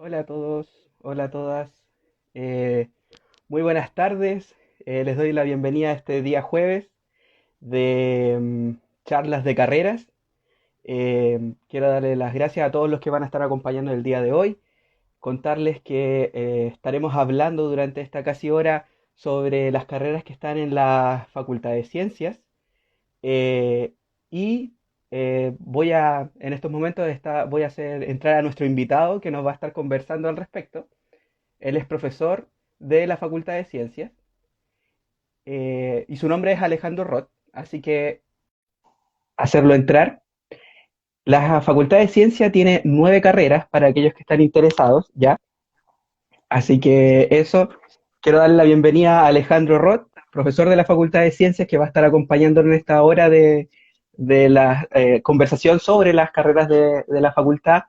Hola a todos, hola a todas. Eh, Muy buenas tardes. Les doy la bienvenida a este día jueves de charlas de carreras. Quiero darle las gracias a todos los que van a estar acompañando el día de hoy. Contarles que estaremos hablando durante esta casi hora sobre las carreras que están en la Facultad de Ciencias. Eh, y en estos momentos voy a hacer entrar a nuestro invitado que nos va a estar conversando al respecto. Él es profesor de la Facultad de Ciencias y su nombre es Alejandro Roth, así que hacerlo entrar. La Facultad de Ciencia tiene 9 carreras para aquellos que están interesados, ¿ya? Así que eso, quiero darle la bienvenida a Alejandro Roth, profesor de la Facultad de Ciencias, que va a estar acompañándonos en esta hora de la conversación sobre las carreras de la facultad.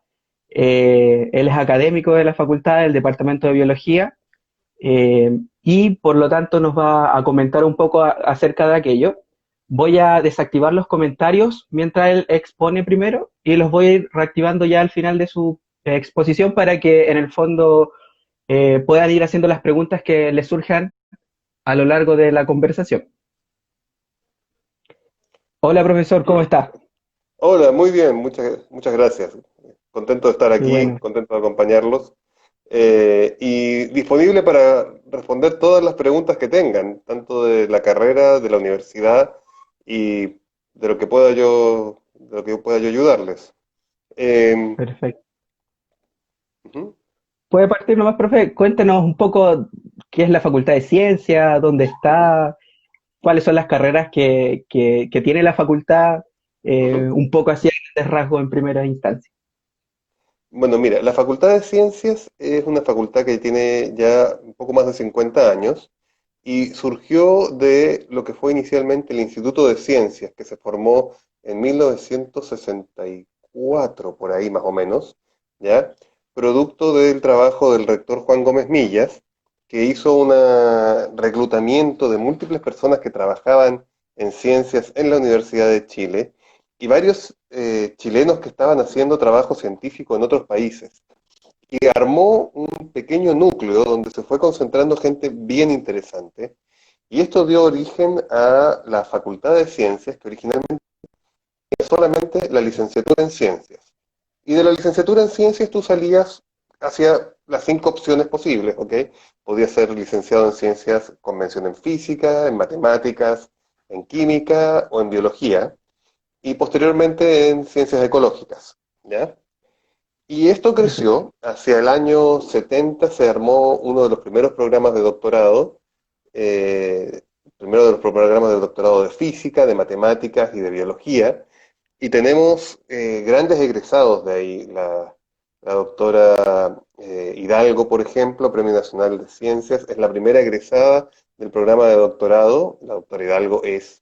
Él es académico de la facultad del Departamento de Biología y por lo tanto nos va a comentar un poco acerca de aquello. Voy a desactivar los comentarios mientras él expone primero y los voy a ir reactivando ya al final de su exposición para que en el fondo puedan ir haciendo las preguntas que les surjan a lo largo de la conversación. Hola profesor, ¿cómo está? Hola, muy bien, muchas gracias. Contento de estar Qué aquí, bueno, contento de acompañarlos y disponible para responder todas las preguntas que tengan, tanto de la carrera, de la universidad y de lo que pueda yo ayudarles. Eh, perfecto. Ujú. ¿Puede partir nomás, profe? Cuéntenos un poco qué es la Facultad de Ciencia, dónde está, cuáles son las carreras que tiene la facultad, Ujú. un poco así a grandes rasgos en primera instancia. Bueno, mira, la Facultad de Ciencias es una facultad que tiene ya un poco más de 50 años y surgió de lo que fue inicialmente el Instituto de Ciencias, que se formó en 1964, por ahí más o menos, ¿ya? Producto del trabajo del rector Juan Gómez Millas, que hizo un reclutamiento de múltiples personas que trabajaban en ciencias en la Universidad de Chile y varios chilenos que estaban haciendo trabajo científico en otros países. Y armó un pequeño núcleo donde se fue concentrando gente bien interesante. Y esto dio origen a la Facultad de Ciencias, que originalmente era solamente la licenciatura en Ciencias. Y de la licenciatura en Ciencias tú salías hacia las 5 opciones posibles, ¿ok? Podías ser licenciado en Ciencias con mención en Física, en Matemáticas, en Química o en Biología, y posteriormente en Ciencias Ecológicas, ¿ya? Y esto Perfecto. creció, hacia el año 70 se armó uno de los primeros programas de doctorado, eh, primero de los programas de doctorado de física, de matemáticas y de biología, y tenemos grandes egresados de ahí, la doctora Hidalgo, por ejemplo, Premio Nacional de Ciencias, es la primera egresada del programa de doctorado. La doctora Hidalgo es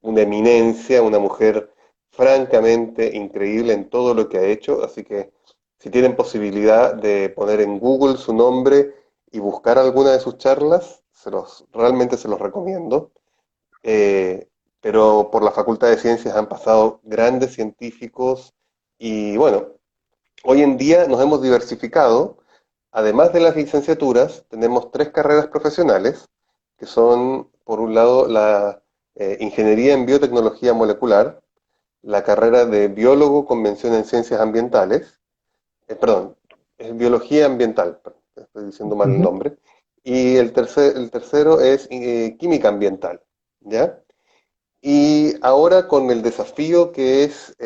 una eminencia, una mujer francamente increíble en todo lo que ha hecho, así que si tienen posibilidad de poner en Google su nombre y buscar alguna de sus charlas, realmente se los recomiendo. Eh, pero por la Facultad de Ciencias han pasado grandes científicos y bueno, hoy en día nos hemos diversificado. Además de las licenciaturas, tenemos 3 carreras profesionales, que son, por un lado, la Ingeniería en Biotecnología Molecular, la carrera de Biólogo con mención en Ciencias Ambientales, perdón, es Biología Ambiental, perdón, estoy diciendo mal el Ujú. nombre, y el tercero es Química Ambiental, ¿ya? Y ahora con el desafío que es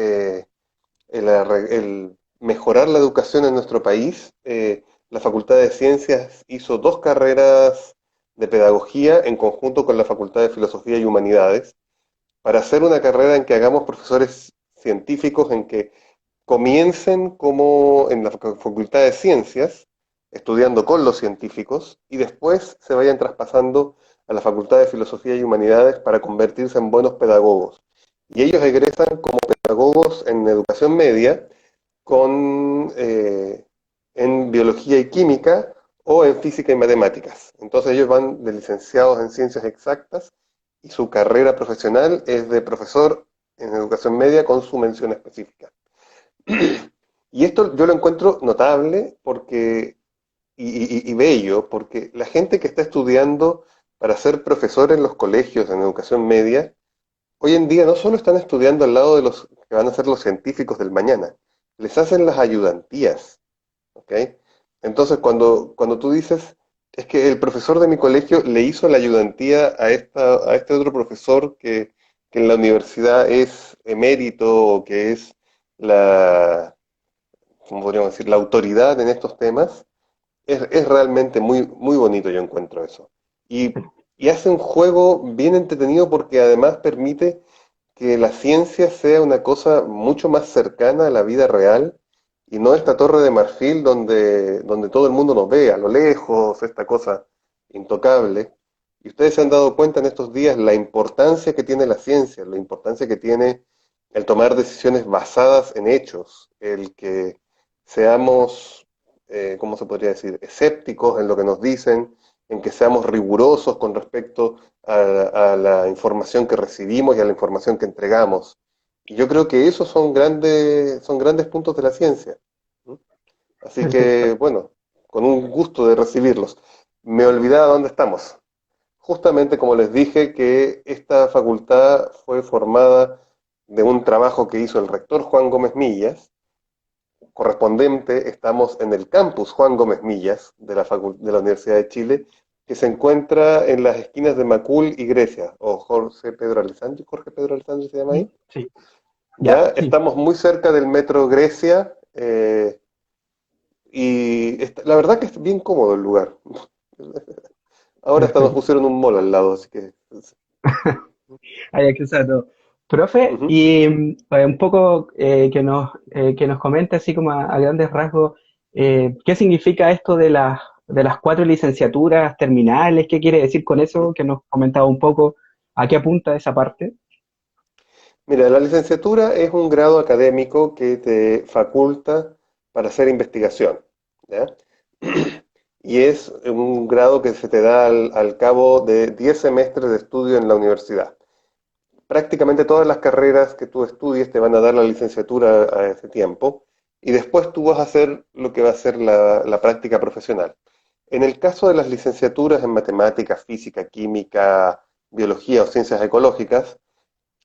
el mejorar la educación en nuestro país, la Facultad de Ciencias hizo 2 carreras de pedagogía en conjunto con la Facultad de Filosofía y Humanidades para hacer una carrera en que hagamos profesores científicos, en que comiencen como en la Facultad de Ciencias, estudiando con los científicos, y después se vayan traspasando a la Facultad de Filosofía y Humanidades para convertirse en buenos pedagogos. Y ellos egresan como pedagogos en educación media en biología y química o en física y matemáticas. Entonces ellos van de licenciados en ciencias exactas y su carrera profesional es de profesor en educación media con su mención específica. Y esto yo lo encuentro notable porque, y bello, porque la gente que está estudiando para ser profesor en los colegios, en educación media, hoy en día no solo están estudiando al lado de los que van a ser los científicos del mañana, les hacen las ayudantías, ¿ok? Entonces, cuando tú dices, es que el profesor de mi colegio le hizo la ayudantía a este otro profesor que en la universidad es emérito o que es la, ¿cómo podríamos decir?, la autoridad en estos temas, es realmente muy, muy bonito, yo encuentro eso. Y hace un juego bien entretenido porque además permite que la ciencia sea una cosa mucho más cercana a la vida real y no esta torre de marfil donde todo el mundo nos ve a lo lejos, esta cosa intocable. Y ustedes se han dado cuenta en estos días la importancia que tiene la ciencia, la importancia que tiene el tomar decisiones basadas en hechos, el que seamos, ¿cómo se podría decir?, escépticos en lo que nos dicen, en que seamos rigurosos con respecto a la información que recibimos y a la información que entregamos. Y yo creo que esos son grandes puntos de la ciencia. ¿No? Así Perfecto. que, bueno, con un gusto de recibirlos. Me olvidaba dónde estamos. Justamente como les dije que esta facultad fue formada de un trabajo que hizo el rector Juan Gómez Millas, correspondiente, estamos en el campus Juan Gómez Millas de la Universidad de Chile, que se encuentra en las esquinas de Macul y Grecia, o Jorge Pedro Alessandri se llama Mm, ahí. sí, ya, Ya sí. estamos muy cerca del metro Grecia la verdad que es bien cómodo el lugar. Ahora hasta nos Perfecto. pusieron un mall al lado, así que... Hay que usar todo. Profe, Ujú. y un poco que nos comente así como a grandes rasgos, ¿qué significa esto de las cuatro licenciaturas terminales? ¿Qué quiere decir con eso? Que nos comentaba un poco, ¿a qué apunta esa parte? Mira, la licenciatura es un grado académico que te faculta para hacer investigación, ¿ya? Y es un grado que se te da al cabo de 10 semestres de estudio en la universidad. Prácticamente todas las carreras que tú estudies te van a dar la licenciatura a ese tiempo y después tú vas a hacer lo que va a ser la práctica profesional. En el caso de las licenciaturas en matemáticas, física, química, biología o ciencias ecológicas,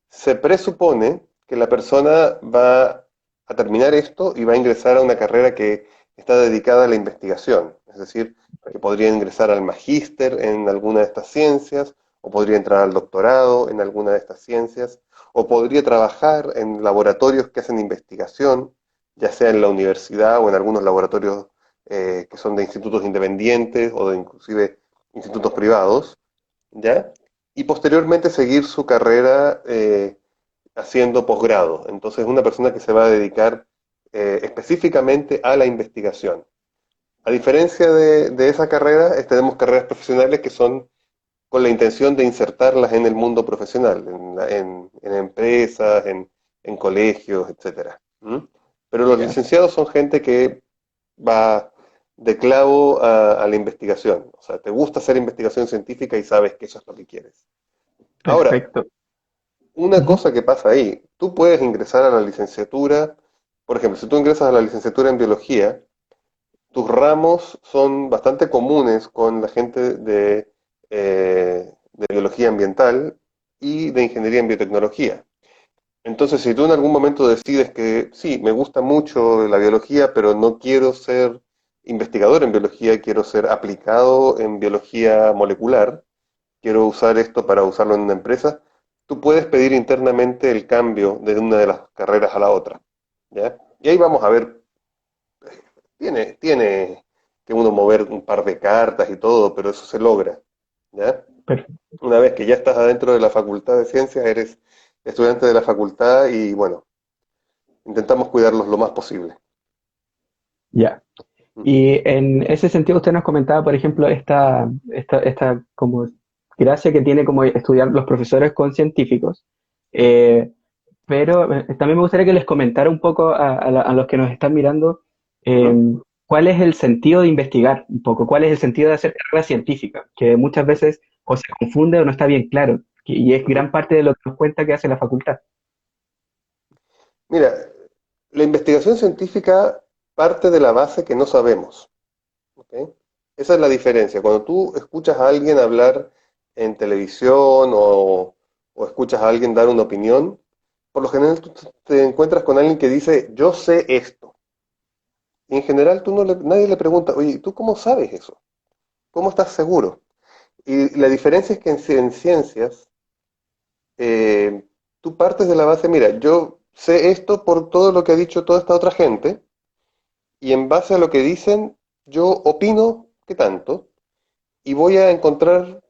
se presupone que la persona va a terminar esto y va a ingresar a una carrera que está dedicada a la investigación, es decir, que podría ingresar al magíster en alguna de estas ciencias, o podría entrar al doctorado en alguna de estas ciencias, o podría trabajar en laboratorios que hacen investigación, ya sea en la universidad o en algunos laboratorios que son de institutos independientes o de inclusive institutos privados, ¿ya? Y posteriormente seguir su carrera haciendo posgrado. Entonces, una persona que se va a dedicar específicamente a la investigación. A diferencia de esa carrera, tenemos carreras profesionales que son con la intención de insertarlas en el mundo profesional, en empresas, en colegios, etcétera. ¿Mm? Pero los Ya, licenciados son gente que va de clavo a la investigación. O sea, te gusta hacer investigación científica y sabes que eso es lo que quieres. Ahora, perfecto. una Ujú. cosa que pasa ahí, tú puedes ingresar a la licenciatura, por ejemplo, si tú ingresas a la licenciatura en biología, tus ramos son bastante comunes con la gente de biología ambiental y de ingeniería en biotecnología. Entonces, si tú en algún momento decides que sí, me gusta mucho la biología, pero no quiero ser investigador en biología, quiero ser aplicado en biología molecular, quiero usar esto para usarlo en una empresa, tú puedes pedir internamente el cambio de una de las carreras a la otra, ¿ya? Y ahí vamos a ver, tiene que uno mover un par de cartas y todo, pero eso se logra, ¿ya? Perfecto. Una vez que ya estás adentro de la Facultad de Ciencias, eres estudiante de la facultad y bueno, intentamos cuidarlos lo más posible. Ya. Y en ese sentido usted nos comentaba, por ejemplo, esta como gracia que tiene como estudiar los profesores con científicos. Eh, pero también me gustaría que les comentara un poco a los que nos están mirando eh, Ujú, cuál es el sentido de investigar un poco, cuál es el sentido de hacer carrera científica, que muchas veces o se confunde o no está bien claro, y es ujú. gran parte de lo que nos cuenta que hace la facultad. Mira, la investigación científica parte de la base que no sabemos. ¿Ok? Esa es la diferencia. Cuando tú escuchas a alguien hablar en televisión o escuchas a alguien dar una opinión, por lo general tú te encuentras con alguien que dice, yo sé esto. Y en general nadie le pregunta, oye, ¿tú cómo sabes eso? ¿Cómo estás seguro? Y la diferencia es que en ciencias, eh, tú partes de la base, mira, yo sé esto por todo lo que ha dicho toda esta otra gente, y en base a lo que dicen, yo opino qué tanto, y voy a encontrar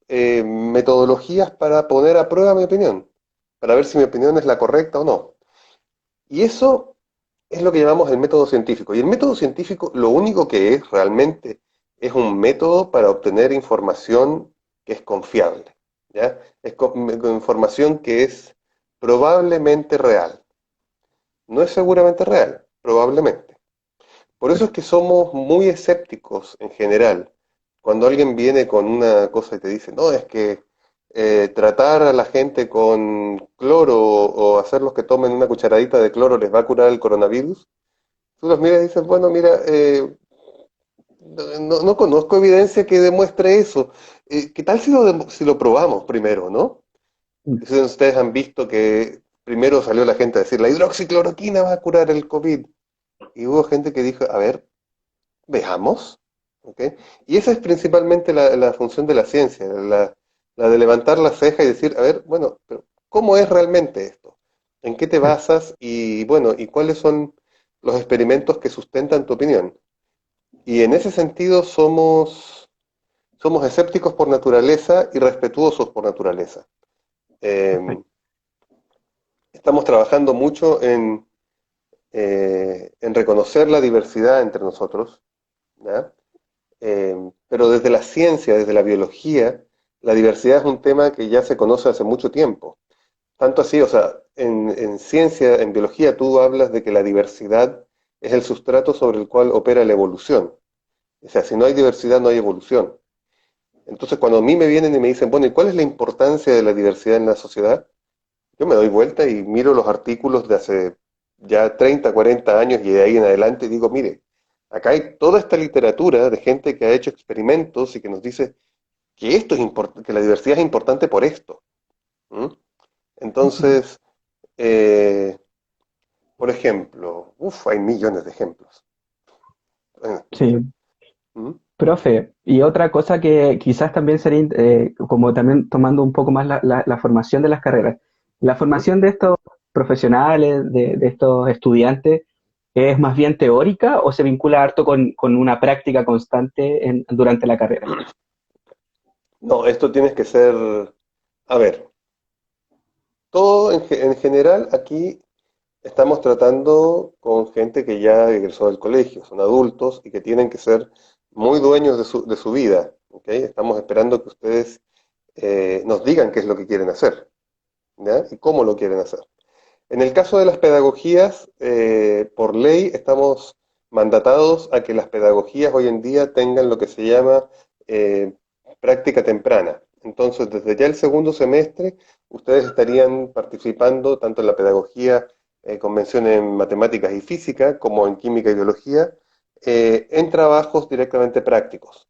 metodologías para poner a prueba mi opinión, para ver si mi opinión es la correcta o no. Y eso es lo que llamamos el método científico. Y el método científico lo único que es realmente es un método para obtener información que es confiable, ¿ya? Información que es probablemente real. No es seguramente real, probablemente. Por eso es que somos muy escépticos en general. Cuando alguien viene con una cosa y te dice, no, es que tratar a la gente con cloro o hacerlos que tomen una cucharadita de cloro les va a curar el coronavirus, tú los miras y dices, bueno, mira, no conozco evidencia que demuestre eso. ¿Qué tal si lo probamos primero, no? Entonces, ustedes han visto que primero salió la gente a decir, la hidroxicloroquina va a curar el COVID. Y hubo gente que dijo, a ver, veamos. ¿Ok? Y esa es principalmente la función de la ciencia, la de levantar la ceja y decir, a ver, bueno, pero ¿cómo es realmente esto? ¿En qué te basas? Y bueno, ¿y cuáles son los experimentos que sustentan tu opinión? Y en ese sentido somos escépticos por naturaleza y respetuosos por naturaleza. Eh, Perfecto. Estamos trabajando mucho en reconocer la diversidad entre nosotros, ¿ya? Pero desde la ciencia, desde la biología, la diversidad es un tema que ya se conoce hace mucho tiempo. Tanto así, o sea, en ciencia, en biología, tú hablas de que la diversidad es el sustrato sobre el cual opera la evolución. O sea, si no hay diversidad, no hay evolución. Entonces, cuando a mí me vienen y me dicen, bueno, ¿y cuál es la importancia de la diversidad en la sociedad? Yo me doy vuelta y miro los artículos de hace ya 30, 40 años y de ahí en adelante y digo, mire, acá hay toda esta literatura de gente que ha hecho experimentos y que nos dice que esto es que la diversidad es importante por esto. ¿Mm? Entonces, eh, por ejemplo, hay millones de ejemplos. Sí, ¿Mm? profe, y otra cosa que quizás también sería, como también tomando un poco más la formación de las carreras, la ¿Mm? formación de estos profesionales, de estos estudiantes, ¿es más bien teórica o se vincula harto con una práctica constante durante la carrera? No, esto tienes que ser, a ver, todo en general aquí estamos tratando con gente que ya egresó del colegio, son adultos y que tienen que ser muy dueños de su vida. ¿Ok? Estamos esperando que ustedes nos digan qué es lo que quieren hacer, ¿ya? Y cómo lo quieren hacer. En el caso de las pedagogías, por ley estamos mandatados a que las pedagogías hoy en día tengan lo que se llama eh, práctica temprana. Entonces, desde ya el segundo semestre, ustedes estarían participando tanto en la pedagogía convención en matemáticas y física como en química y biología, en trabajos directamente prácticos.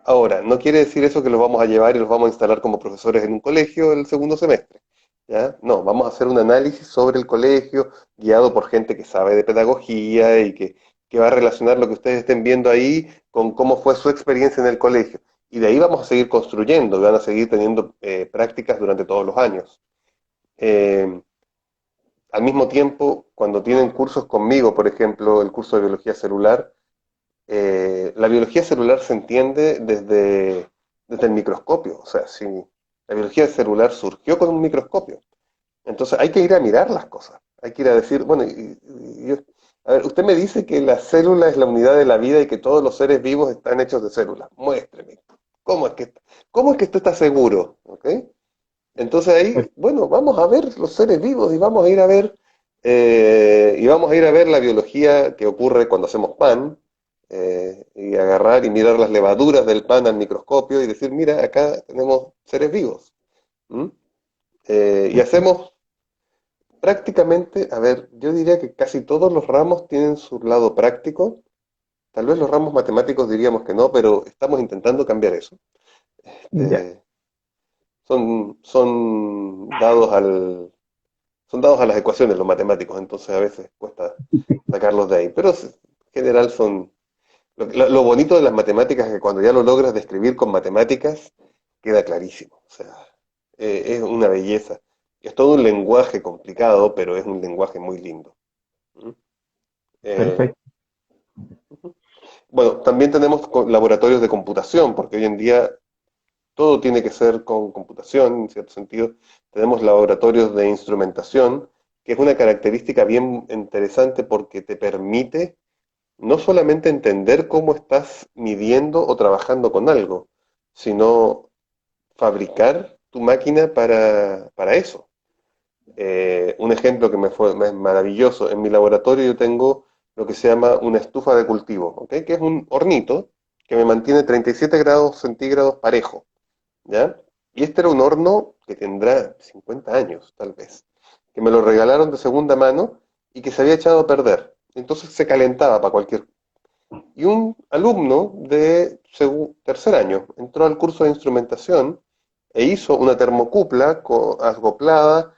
Ahora, no quiere decir eso que los vamos a llevar y los vamos a instalar como profesores en un colegio el segundo semestre. ¿Ya? No, vamos a hacer un análisis sobre el colegio, guiado por gente que sabe de pedagogía y que va a relacionar lo que ustedes estén viendo ahí con cómo fue su experiencia en el colegio. Y de ahí vamos a seguir construyendo, van a seguir teniendo prácticas durante todos los años. Eh, Al mismo tiempo, cuando tienen cursos conmigo, por ejemplo, el curso de biología celular, la biología celular se entiende desde el microscopio. O sea, si la biología celular surgió con un microscopio. Entonces hay que ir a mirar las cosas. Hay que ir a decir, bueno, a ver, usted me dice que la célula es la unidad de la vida y que todos los seres vivos están hechos de células. Muéstreme. ¿Cómo es que, cómo es que usted está seguro? ¿Ok? Entonces ahí, bueno, vamos a ver los seres vivos y vamos a ir a ver la biología que ocurre cuando hacemos pan y agarrar y mirar las levaduras del pan al microscopio y decir, mira, acá tenemos seres vivos. ¿Mm? Y hacemos prácticamente, a ver, yo diría que casi todos los ramos tienen su lado práctico. Tal vez los ramos matemáticos diríamos que no, pero estamos intentando cambiar eso. Ya, Este, son dados son dados a las ecuaciones los matemáticos, entonces a veces cuesta sacarlos de ahí. Pero en general son... lo bonito de las matemáticas es que cuando ya lo logras describir con matemáticas, queda clarísimo. O sea, es una belleza. Es todo un lenguaje complicado, pero es un lenguaje muy lindo. ¿Mm? Eh, perfecto. bueno, también tenemos laboratorios de computación, porque hoy en día todo tiene que ser con computación, en cierto sentido. Tenemos laboratorios de instrumentación, que es una característica bien interesante porque te permite no solamente entender cómo estás midiendo o trabajando con algo, sino fabricar tu máquina para eso. Un ejemplo que me es maravilloso, en mi laboratorio yo tengo lo que se llama una estufa de cultivo, ¿ok? Que es un hornito que me mantiene 37 grados centígrados parejo, ¿ya? Y este era un horno que tendrá 50 años, tal vez, que me lo regalaron de segunda mano y que se había echado a perder. Entonces se calentaba para cualquier... Y un alumno de tercer año entró al curso de instrumentación e hizo una termocupla acoplada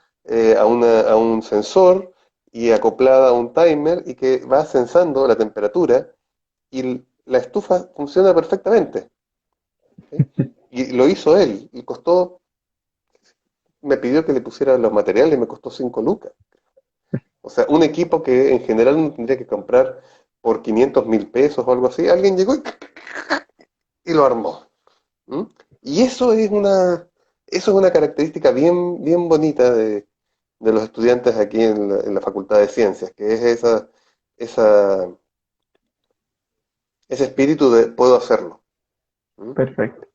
a un sensor y acoplada a un timer y que va sensando la temperatura y la estufa funciona perfectamente. ¿Sí? Y lo hizo él y costó, me pidió que le pusiera los materiales y me costó 5 lucas. O sea, un equipo que en general uno tendría que comprar por 500.000 pesos o algo así, alguien llegó y lo armó. ¿Mm? Y eso es una característica bien bonita de los estudiantes aquí en la Facultad de Ciencias, que es esa, ese espíritu de puedo hacerlo. ¿Mm? Perfecto.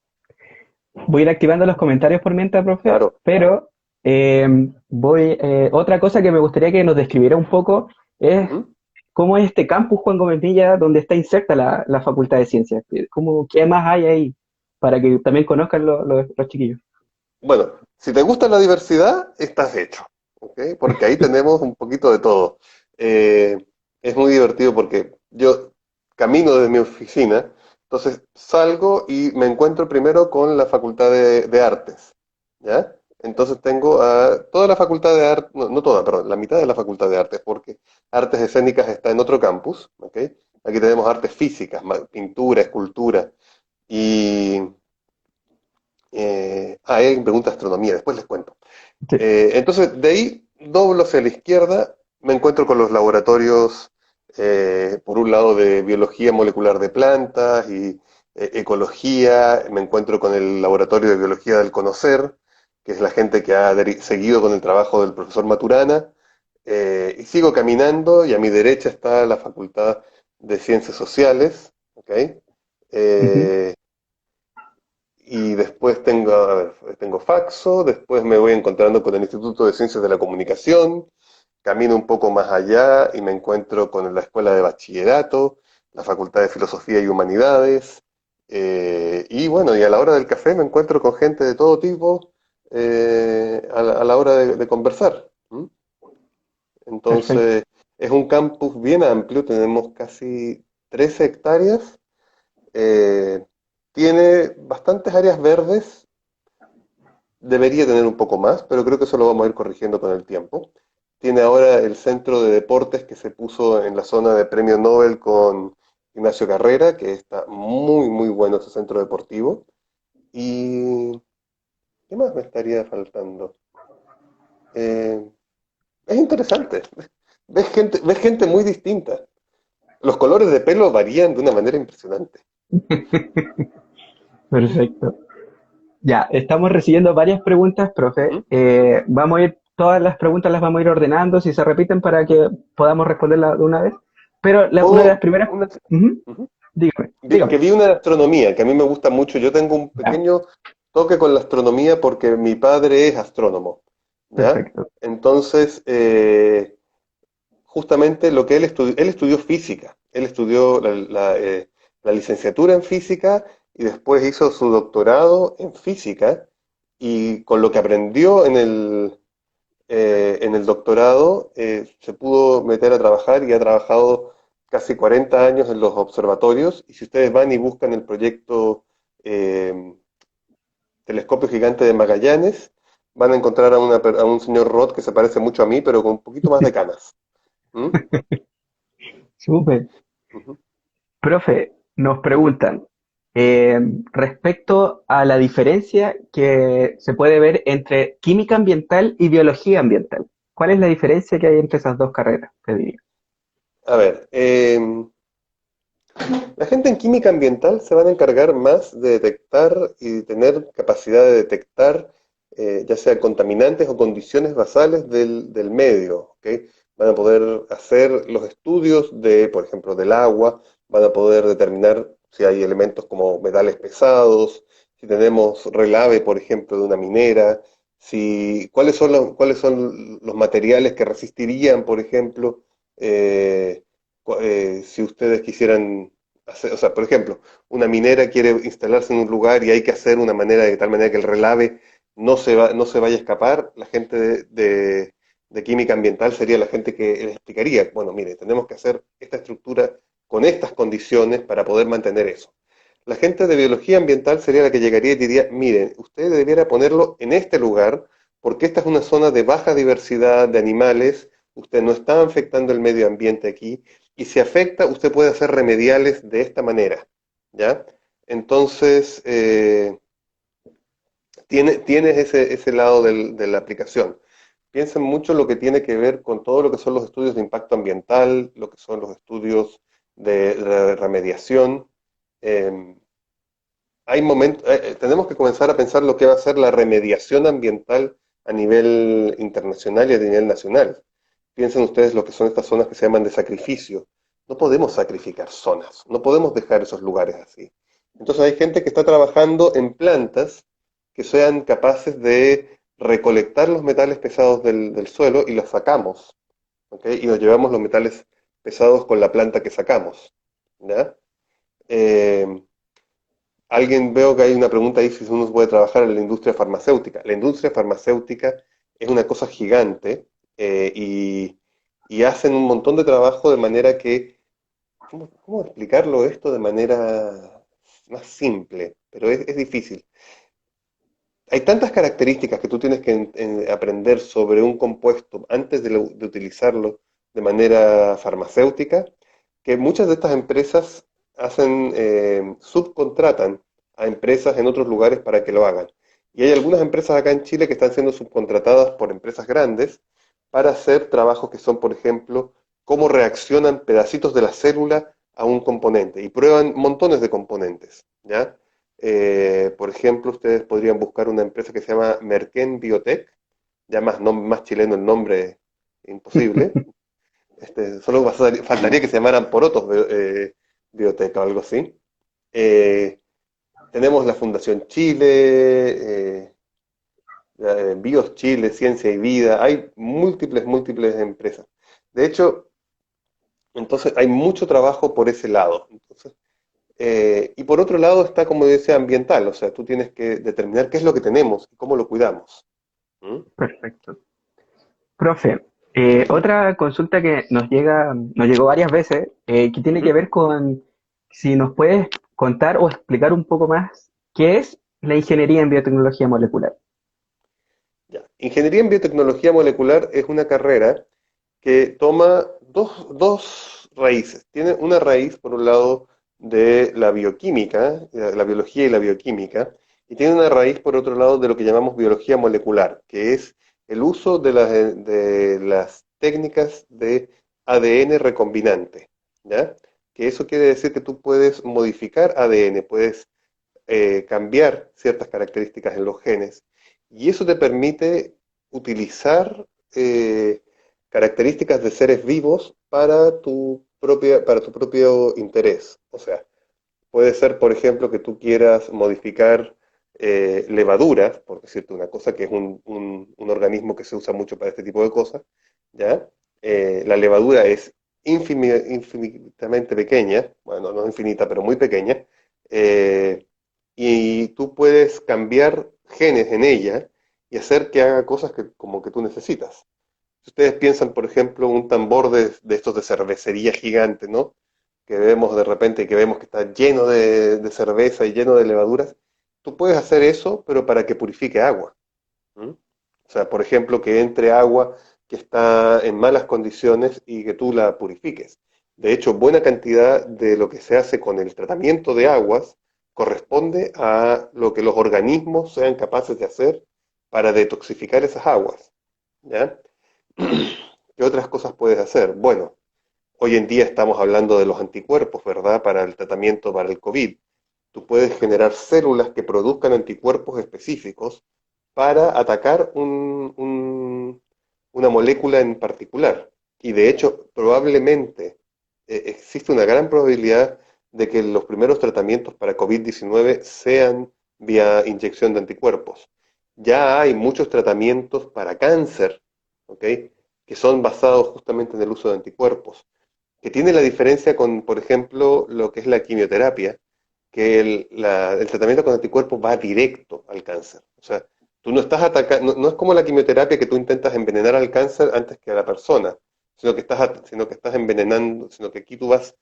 Voy a ir activando los comentarios por mientras, profe, Claro. pero otra cosa que me gustaría que nos describiera un poco es Ujú. cómo es este campus Juan Gómez Villa donde está inserta la Facultad de Ciencias. ¿Qué más hay ahí? Para que también conozcan los chiquillos. Bueno, si te gusta la diversidad, estás hecho, ¿ok? Porque ahí tenemos un poquito de todo. Eh, es muy divertido porque yo camino de mi oficina, entonces salgo y me encuentro primero con la Facultad de Artes, ¿ya? Entonces tengo a toda la Facultad de Artes, no, no toda, perdón, la mitad de la Facultad de Artes, porque Artes Escénicas está en otro campus, ¿ok? Aquí tenemos artes físicas, pintura, escultura, y alguien pregunta astronomía, después les cuento. Sí. Entonces, de ahí doblo hacia la izquierda, me encuentro con los laboratorios, por un lado, de biología molecular de plantas y ecología, me encuentro con el laboratorio de biología del conocer, que es la gente que ha seguido con el trabajo del profesor Maturana, y sigo caminando y a mi derecha está la Facultad de Ciencias Sociales, ¿ok? Ujú. Eh, y después tengo, a ver, tengo Faxo, después me voy encontrando con el Instituto de Ciencias de la Comunicación, camino un poco más allá y me encuentro con la Escuela de Bachillerato, la Facultad de Filosofía y Humanidades, y bueno, y a la hora del café me encuentro con gente de todo tipo a la hora de conversar. ¿M? Perfecto. Entonces, es un campus bien amplio, tenemos casi 13 hectáreas, eh, tiene bastantes áreas verdes. Debería tener un poco más, pero creo que eso lo vamos a ir corrigiendo con el tiempo. Tiene ahora el centro de deportes que se puso en la zona de Premio Nobel con Ignacio Carrera, que está muy bueno ese centro deportivo. ¿Y qué más me estaría faltando? Eh, es interesante. Ves gente muy distinta. Los colores de pelo varían de una manera impresionante. Perfecto. Ya, estamos recibiendo varias preguntas, profe. ¿Mm? Vamos a ir, todas las preguntas las vamos a ir ordenando, si se repiten, para que podamos responderlas de una vez. Pero una de las Puedo, primeras, una- ujú, Ujú. dígame, Que dígame. vi una de astronomía, que a mí me gusta mucho. Yo tengo un Ya, pequeño toque con la astronomía porque mi padre es astrónomo, ¿ya? perfecto. Entonces, justamente lo que él estudió física, él estudió la licenciatura en física y después hizo su doctorado en física y con lo que aprendió En el doctorado se pudo meter a trabajar y ha trabajado casi 40 años en los observatorios. Y si ustedes van y buscan el proyecto eh, Telescopio Gigante de Magallanes, van a encontrar a un señor Roth que se parece mucho a mí, pero con un poquito más de canas. ¿Mm? Súper. Ujú. Profe, nos Ujú. preguntan respecto a la diferencia que se puede ver entre química ambiental y biología ambiental. ¿Cuál es la diferencia que hay entre esas dos carreras, te diría? A ver, la gente en química ambiental se van a encargar más de detectar y tener capacidad de detectar ya sea contaminantes o condiciones basales del medio, ¿ok? Van a poder hacer los estudios de, por ejemplo, del agua, van a poder determinar si hay elementos como metales pesados, si tenemos relave, por ejemplo, de una minera, si, cuáles son los materiales que resistirían, por ejemplo, si ustedes quisieran o sea, por ejemplo, una minera quiere instalarse en un lugar y hay que hacer una manera de tal manera que el relave no se vaya a escapar. La gente de química ambiental sería la gente que les explicaría, bueno, mire, tenemos que hacer esta estructura con estas condiciones para poder mantener eso. La gente de biología ambiental sería la que llegaría y diría, miren, usted debiera ponerlo en este lugar porque esta es una zona de baja diversidad de animales, usted no está afectando el medio ambiente aquí, y si afecta, usted puede hacer remediales de esta manera, ¿ya? Entonces, tienes ese lado de la aplicación. Piensen mucho lo que tiene que ver con todo lo que son los estudios de impacto ambiental, lo que son los estudios de remediación. Eh, tenemos que comenzar a pensar lo que va a ser la remediación ambiental a nivel internacional y a nivel nacional. Piensen ustedes lo que son estas zonas que se llaman de sacrificio. No podemos sacrificar zonas, no podemos dejar esos lugares así. Entonces hay gente que está trabajando en plantas que sean capaces de recolectar los metales pesados del suelo y los sacamos, ¿ok? Y nos llevamos los metales pesados con la planta que sacamos, ¿ya? Eh, veo que hay una pregunta ahí si uno puede trabajar en la industria farmacéutica. La industria farmacéutica es una cosa gigante y hacen un montón de trabajo de manera que, ¿cómo explicarlo esto de manera más simple? Pero es difícil. Hay tantas características que tú tienes que aprender sobre un compuesto antes de utilizarlo de manera farmacéutica, que muchas de estas empresas subcontratan a empresas en otros lugares para que lo hagan. Y hay algunas empresas acá en Chile que están siendo subcontratadas por empresas grandes para hacer trabajos que son, por ejemplo, cómo reaccionan pedacitos de la célula a un componente y prueban montones de componentes, ¿ya? Por ejemplo, ustedes podrían buscar una empresa que se llama Merken Biotech, ya más chileno el nombre imposible. Solo faltaría que se llamaran Porotos Biotech o algo así. Eh, tenemos la Fundación Chile, Bios Chile, Ciencia y Vida, hay múltiples empresas. De hecho, entonces hay mucho trabajo por ese lado. Entonces, y por otro lado está, como decía, ambiental, o sea, tú tienes que determinar qué es lo que tenemos y cómo lo cuidamos. ¿Mm? Perfecto. Profe, otra consulta que nos llegó varias veces, que tiene que Ujú. ver con si nos puedes contar o explicar un poco más qué es la ingeniería en biotecnología molecular. Ya. Ingeniería en biotecnología molecular es una carrera que toma dos raíces. Tiene una raíz, por un lado, de la bioquímica, la biología y la bioquímica, y tiene una raíz, por otro lado, de lo que llamamos biología molecular, que es el uso de las técnicas de ADN recombinante, ¿ya? Que eso quiere decir que tú puedes modificar ADN, puedes cambiar ciertas características en los genes, y eso te permite utilizar características de seres vivos para tu propio interés. O sea, puede ser, por ejemplo, que tú quieras modificar levaduras, por decirte una cosa, que es un organismo que se usa mucho para este tipo de cosas, ¿ya? La levadura es infinitamente pequeña, bueno, no infinita, pero muy pequeña, eh, y tú puedes cambiar genes en ella y hacer que haga cosas que, como que tú necesitas. Si ustedes piensan, por ejemplo, un tambor de estos de cervecería gigante, ¿no? Que vemos de repente, que vemos que está lleno de cerveza y lleno de levaduras, tú puedes hacer eso, pero para que purifique agua. ¿Mm? O sea, por ejemplo, que entre agua que está en malas condiciones y que tú la purifiques. De hecho, buena cantidad de lo que se hace con el tratamiento de aguas corresponde a lo que los organismos sean capaces de hacer para detoxificar esas aguas. ¿Ya? ¿Qué otras cosas puedes hacer? Bueno, hoy en día estamos hablando de los anticuerpos, ¿verdad? Para el tratamiento para el COVID. Tú puedes generar células que produzcan anticuerpos específicos para atacar una molécula en particular. Y de hecho, probablemente existe una gran probabilidad de que los primeros tratamientos para COVID-19 sean vía inyección de anticuerpos. Ya hay muchos tratamientos para cáncer, ¿ok? Que son basados justamente en el uso de anticuerpos, que tiene la diferencia con, por ejemplo, lo que es la quimioterapia, que el tratamiento con anticuerpos va directo al cáncer. O sea, tú no estás atacando, no es como la quimioterapia que tú intentas envenenar al cáncer antes que a la persona, sino que estás envenenando, sino que aquí tú vas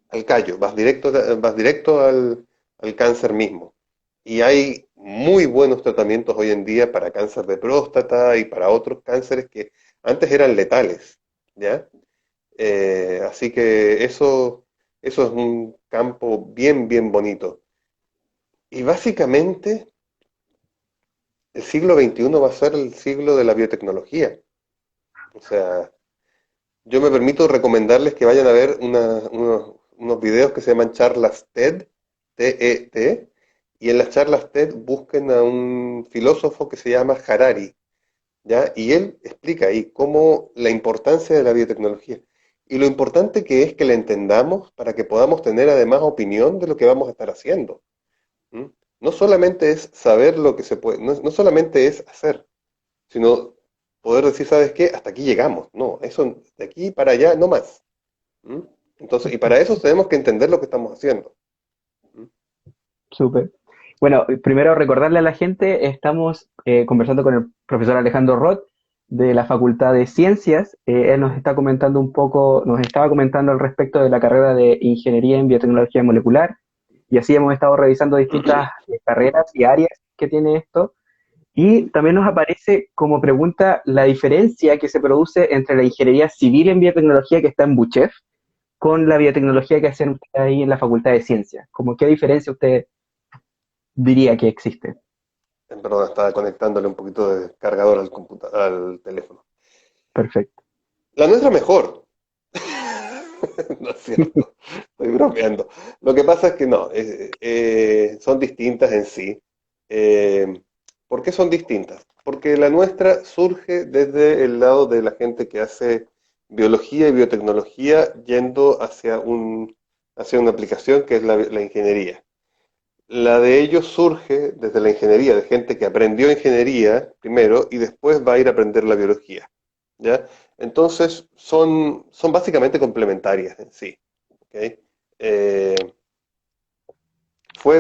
al callo, vas directo al cáncer mismo. Y hay muy buenos tratamientos hoy en día para cáncer de próstata y para otros cánceres que antes eran letales, ¿ya? Así que eso es un campo bien, bien bonito. Y básicamente el siglo XXI va a ser el siglo de la biotecnología. O sea, yo me permito recomendarles que vayan a ver unos videos que se llaman charlas TED, T-E-T, y en las charlas TED busquen a un filósofo que se llama Harari, ¿ya? Y él explica ahí cómo la importancia de la biotecnología y lo importante que es que la entendamos para que podamos tener además opinión de lo que vamos a estar haciendo. ¿Mm? No solamente es saber lo que se puede, no solamente es hacer, sino poder decir, ¿sabes qué? Hasta aquí llegamos. No, eso de aquí para allá, no más. ¿Mm? Entonces, y para eso tenemos que entender lo que estamos haciendo. ¿Mm? Súper. Bueno, primero recordarle a la gente, estamos conversando con el profesor Alejandro Roth de la Facultad de Ciencias. Él nos está comentando un poco, nos estaba comentando al respecto de la carrera de Ingeniería en Biotecnología Molecular, y así hemos estado revisando distintas carreras y áreas que tiene esto. Y también nos aparece como pregunta la diferencia que se produce entre la ingeniería civil en biotecnología que está en Buchef con la biotecnología que hacen ustedes ahí en la Facultad de Ciencias. ¿Cómo qué diferencia usted diría que existe? Perdón, estaba conectándole un poquito de cargador al teléfono. Perfecto. La nuestra mejor. No es cierto, estoy bromeando. Lo que pasa es que no, son distintas en sí. Eh, ¿Por qué son distintas? Porque la nuestra surge desde el lado de la gente que hace biología y biotecnología yendo hacia una aplicación que es la ingeniería. La de ellos surge desde la ingeniería, de gente que aprendió ingeniería primero y después va a ir a aprender la biología. ¿Ya? Entonces son básicamente complementarias en sí. ¿Ok? Eh, fue,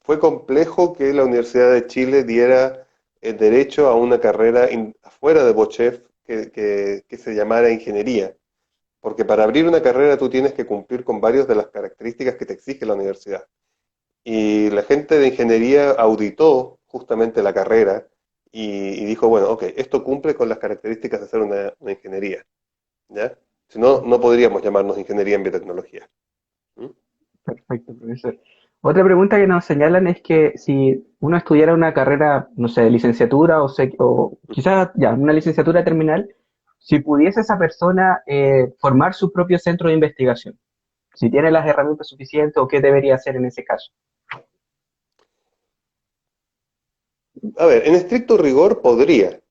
fue complejo que la Universidad de Chile diera el derecho a una carrera afuera de Bochef que se llamara ingeniería, porque para abrir una carrera tú tienes que cumplir con varias de las características que te exige la universidad. Y la gente de ingeniería auditó justamente la carrera y dijo, bueno, ok, esto cumple con las características de hacer una ingeniería, ¿ya? Si no, no podríamos llamarnos ingeniería en biotecnología. ¿Mm? Perfecto, profesor. Otra pregunta que nos señalan es que si uno estudiara una carrera, no sé, licenciatura o quizás ya una licenciatura terminal, si pudiese esa persona formar su propio centro de investigación, si tiene las herramientas suficientes o qué debería hacer en ese caso. A ver, en estricto rigor podría,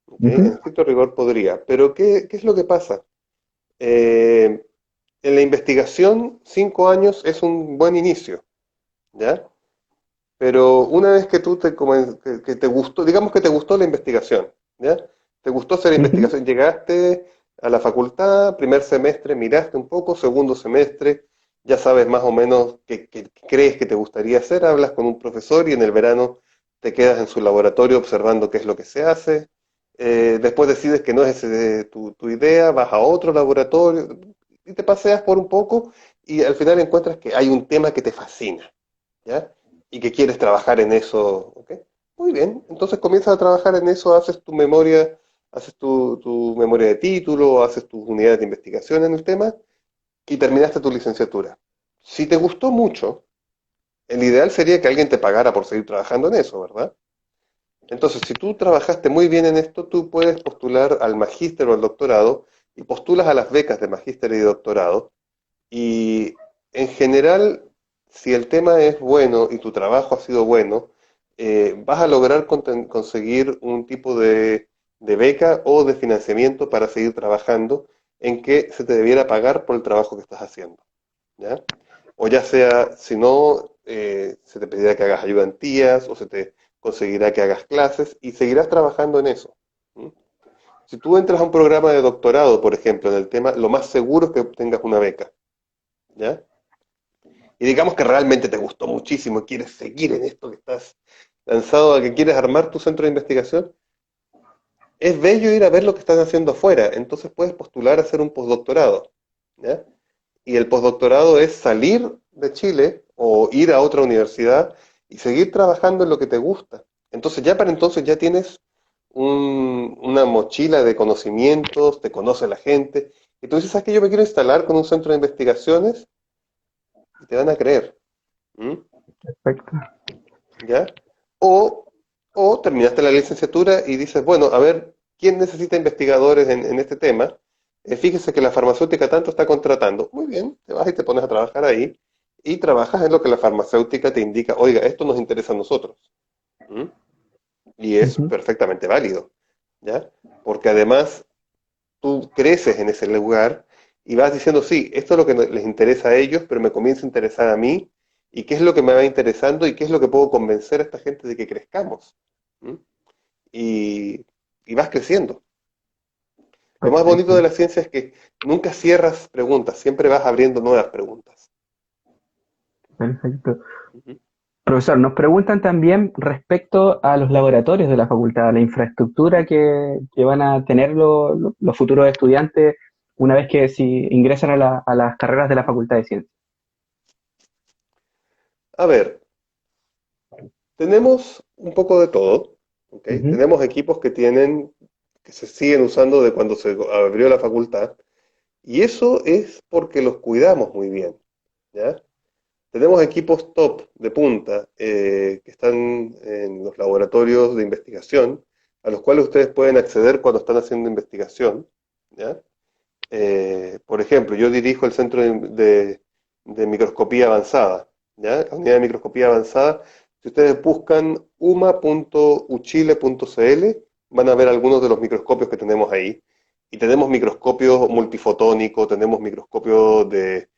¿ok? En Ujú. estricto rigor podría, pero ¿qué es lo que pasa? Eh, en la investigación, 5 años es un buen inicio, ¿ya? Pero una vez que que te gustó, digamos que te gustó la investigación, ¿ya? Te gustó hacer Ujú. investigación, llegaste a la facultad, primer semestre, miraste un poco, segundo semestre, ya sabes más o menos qué crees que te gustaría hacer, hablas con un profesor y en el verano te quedas en su laboratorio observando qué es lo que se hace, después decides que no es tu idea, vas a otro laboratorio y te paseas por un poco y al final encuentras que hay un tema que te fascina, ¿ya? Y que quieres trabajar en eso, ¿ok? Muy bien, entonces comienzas a trabajar en eso, haces tu memoria de título, haces tus unidades de investigación en el tema y terminaste tu licenciatura. Si te gustó mucho, el ideal sería que alguien te pagara por seguir trabajando en eso, ¿verdad? Entonces, si tú trabajaste muy bien en esto, tú puedes postular al magíster o al doctorado y postulas a las becas de magíster y doctorado. Y en general, si el tema es bueno y tu trabajo ha sido bueno, vas a lograr conseguir un tipo de beca o de financiamiento para seguir trabajando en que se te debiera pagar por el trabajo que estás haciendo, ¿ya? O ya sea, si no, se te pedirá que hagas ayudantías o se te conseguirá que hagas clases y seguirás trabajando en eso. ¿Mm? Si tú entras a un programa de doctorado, por ejemplo, en el tema, lo más seguro es que obtengas una beca, ¿ya? Y digamos que realmente te gustó muchísimo y quieres seguir en esto que estás lanzado a que quieres armar tu centro de investigación, es bello ir a ver lo que están haciendo afuera, entonces puedes postular a hacer un postdoctorado, ¿ya? Y el postdoctorado es salir de Chile o ir a otra universidad y seguir trabajando en lo que te gusta. Entonces ya para entonces ya tienes una mochila de conocimientos, te conoce la gente, y tú dices, ¿sabes qué? Yo me quiero instalar con un centro de investigaciones y te van a creer. ¿Mm? Perfecto. ¿Ya? O, o terminaste la licenciatura y dices, bueno, a ver, ¿quién necesita investigadores en este tema? Fíjese que la farmacéutica tanto está contratando. Muy bien, te vas y te pones a trabajar ahí y trabajas en lo que la farmacéutica te indica, oiga, esto nos interesa a nosotros. ¿Mm? Y es Ujú. perfectamente válido, ¿ya? Porque además tú creces en ese lugar y vas diciendo, sí, esto es lo que les interesa a ellos, pero me comienza a interesar a mí, y qué es lo que me va interesando y qué es lo que puedo convencer a esta gente de que crezcamos. ¿Mm? Y, y vas creciendo. Lo más bonito de Perfecto. la ciencia es que nunca cierras preguntas, siempre vas abriendo nuevas preguntas. Perfecto. Ujú. Profesor, nos preguntan también respecto a los laboratorios de la facultad, a la infraestructura que van a tener los futuros estudiantes una vez que si ingresan a las carreras de la Facultad de Ciencias. A ver, tenemos un poco de todo, ¿ok? Ujú. Tenemos equipos que se siguen usando de cuando se abrió la facultad, y eso es porque los cuidamos muy bien, ¿ya? Tenemos equipos top de punta que están en los laboratorios de investigación, a los cuales ustedes pueden acceder cuando están haciendo investigación, ¿ya? Por ejemplo, yo dirijo el Centro de Microscopía Avanzada, ¿ya? La unidad de microscopía avanzada. Si ustedes buscan uma.uchile.cl, van a ver algunos de los microscopios que tenemos ahí. Y tenemos microscopios multifotónicos, tenemos microscopios de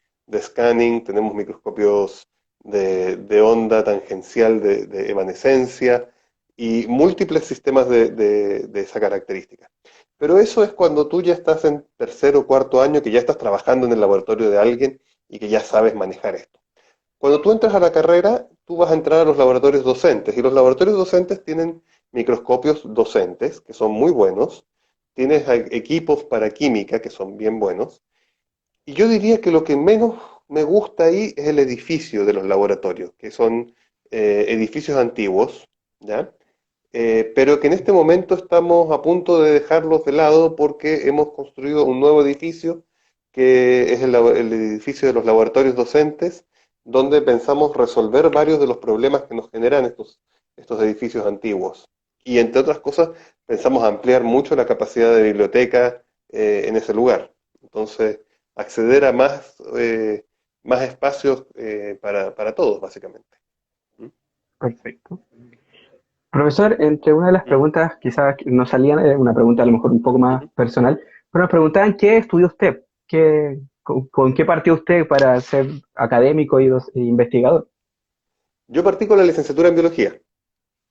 scanning, tenemos microscopios de onda tangencial de evanescencia y múltiples sistemas de esa característica. Pero eso es cuando tú ya estás en tercer o cuarto año, que ya estás trabajando en el laboratorio de alguien y que ya sabes manejar esto. Cuando tú entras a la carrera, tú vas a entrar a los laboratorios docentes y los laboratorios docentes tienen microscopios docentes que son muy buenos, tienes equipos para química que son bien buenos, y yo diría que lo que menos me gusta ahí es el edificio de los laboratorios, que son edificios antiguos, ¿ya? Pero que en este momento estamos a punto de dejarlos de lado porque hemos construido un nuevo edificio, que es el edificio de los laboratorios docentes, donde pensamos resolver varios de los problemas que nos generan estos edificios antiguos. Y entre otras cosas, pensamos ampliar mucho la capacidad de biblioteca en ese lugar. Entonces, acceder a más espacios para todos, básicamente. ¿Mm? Perfecto. Profesor, entre una de las Ujú, preguntas, quizás no salían, una pregunta a lo mejor un poco más ujú. personal, pero nos preguntaban qué estudió usted, con qué partió usted para ser académico e investigador. Yo partí con la licenciatura en biología.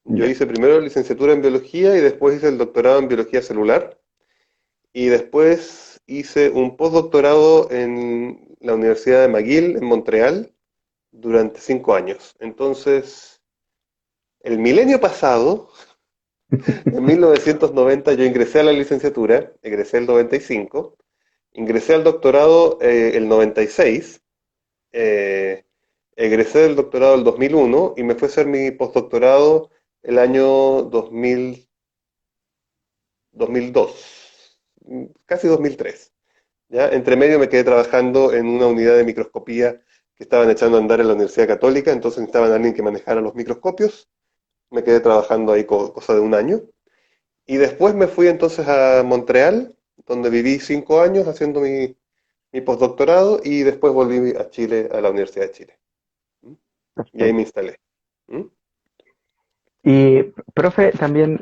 Yo Ya. hice primero la licenciatura en biología y después hice el doctorado en biología celular y después hice un postdoctorado en la Universidad de McGill en Montreal durante 5 años. Entonces, El milenio pasado, en 1990, yo ingresé a la licenciatura, egresé el 95, ingresé al doctorado el 96, eh, egresé del doctorado el 2001 y me fui a hacer mi postdoctorado el año 2000, 2002, casi 2003. ¿Ya? Entre medio me quedé trabajando en una unidad de microscopía que estaban echando a andar en la Universidad Católica, entonces necesitaban a alguien que manejara los microscopios. Me quedé trabajando ahí cosa de un año. Y después me fui entonces a Montreal, donde viví 5 años haciendo mi postdoctorado y después volví a Chile, a la Universidad de Chile. ¿Mm? Y ahí me Perfecto. instalé. ¿Mm? Y, profe, también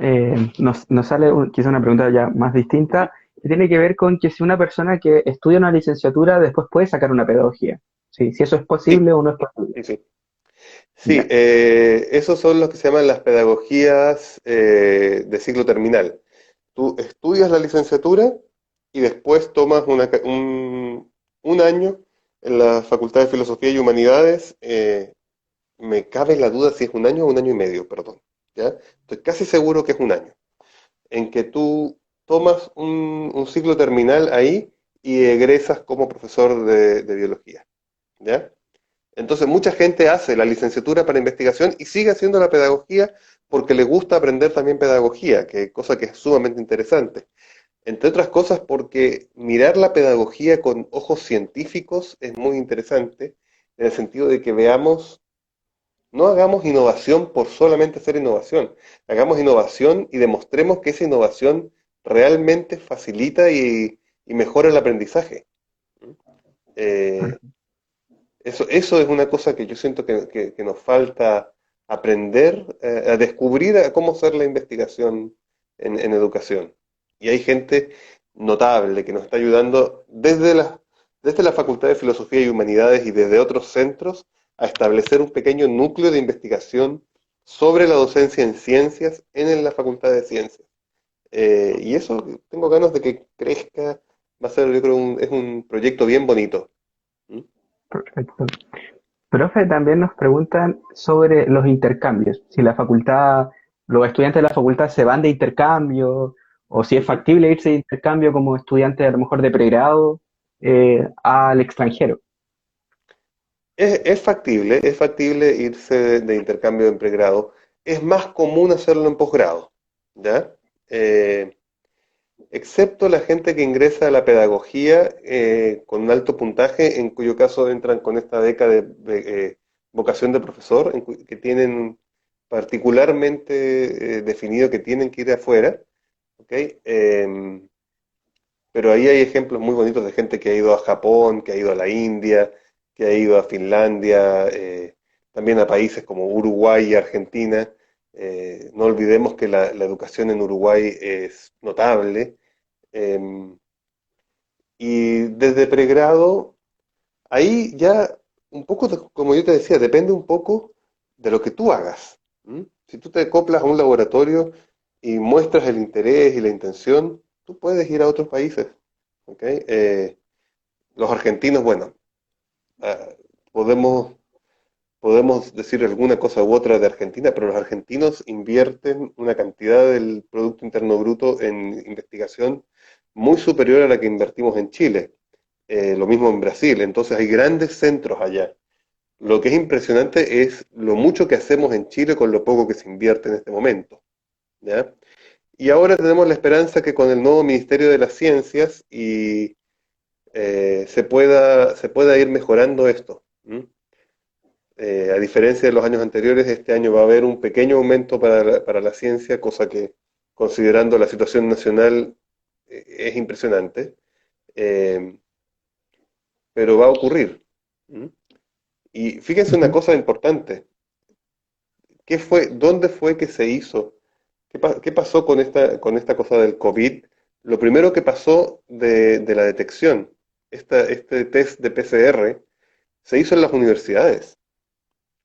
nos sale quizá una pregunta ya más distinta, que tiene que ver con que si una persona que estudia una licenciatura después puede sacar una pedagogía. Sí, si eso es Sí, posible o no es posible. sí, sí. Sí, Ya, esos son los que se llaman las pedagogías de ciclo terminal. Tú estudias la licenciatura y después tomas un año en la Facultad de Filosofía y Humanidades. Me cabe la duda si es un año o un año y medio, perdón. ¿Ya? Estoy casi seguro que es un año, en que tú tomas un ciclo terminal ahí y egresas como profesor de biología. ¿Ya? Entonces mucha gente hace la licenciatura para investigación y sigue haciendo la pedagogía porque le gusta aprender también pedagogía, que cosa que es sumamente interesante. Entre otras cosas porque mirar la pedagogía con ojos científicos es muy interesante, en el sentido de que veamos, no hagamos innovación por solamente hacer innovación, hagamos innovación y demostremos que esa innovación realmente facilita y mejora el aprendizaje. Eh, eso es una cosa que yo siento que nos falta aprender, a descubrir a cómo hacer la investigación en educación. Y hay gente notable que nos está ayudando desde la Facultad de Filosofía y Humanidades y desde otros centros a establecer un pequeño núcleo de investigación sobre la docencia en ciencias en la Facultad de Ciencias. Y eso tengo ganas de que crezca, va a ser, yo creo, es un proyecto bien bonito. ¿Mm? perfecto. Profe, también nos preguntan sobre los intercambios, si la facultad, los estudiantes de la facultad se van de intercambio o si es Ujú. factible irse de intercambio como estudiante a lo mejor de pregrado al extranjero. Es factible irse de intercambio en pregrado. Es más común hacerlo en posgrado, ¿ya? Excepto la gente que ingresa a la pedagogía con un alto puntaje, en cuyo caso entran con esta beca de vocación de profesor, que tienen particularmente definido que tienen que ir afuera, ¿ok? Pero ahí hay ejemplos muy bonitos de gente que ha ido a Japón, que ha ido a la India, que ha ido a Finlandia, también a países como Uruguay y Argentina. No olvidemos que la educación en Uruguay es notable. eh, y desde pregrado, ahí ya un poco, como yo te decía, depende un poco de lo que tú hagas. ¿M? Si tú te acoplas a un laboratorio y muestras el interés y la intención, tú puedes ir a otros países. ¿Ok? Los argentinos, bueno, ah, podemos, podemos decir alguna cosa u otra de Argentina, pero los argentinos invierten una cantidad del Producto Interno Bruto en investigación muy superior a la que invertimos en Chile. Lo mismo en Brasil, entonces hay grandes centros allá. Lo que es impresionante es lo mucho que hacemos en Chile con lo poco que se invierte en este momento. ¿Ya? Y ahora tenemos la esperanza que con el nuevo Ministerio de las Ciencias se pueda ir mejorando esto. ¿M? A diferencia de los años anteriores, este año va a haber un pequeño aumento para la ciencia, cosa que, considerando la situación nacional, es impresionante, eh, pero va a ocurrir. ¿M? Y fíjense una Ujú. cosa importante, ¿dónde fue que se hizo? ¿Qué pasó con esta cosa del COVID? Lo primero que pasó de la detección, este test de PCR, se hizo en las universidades.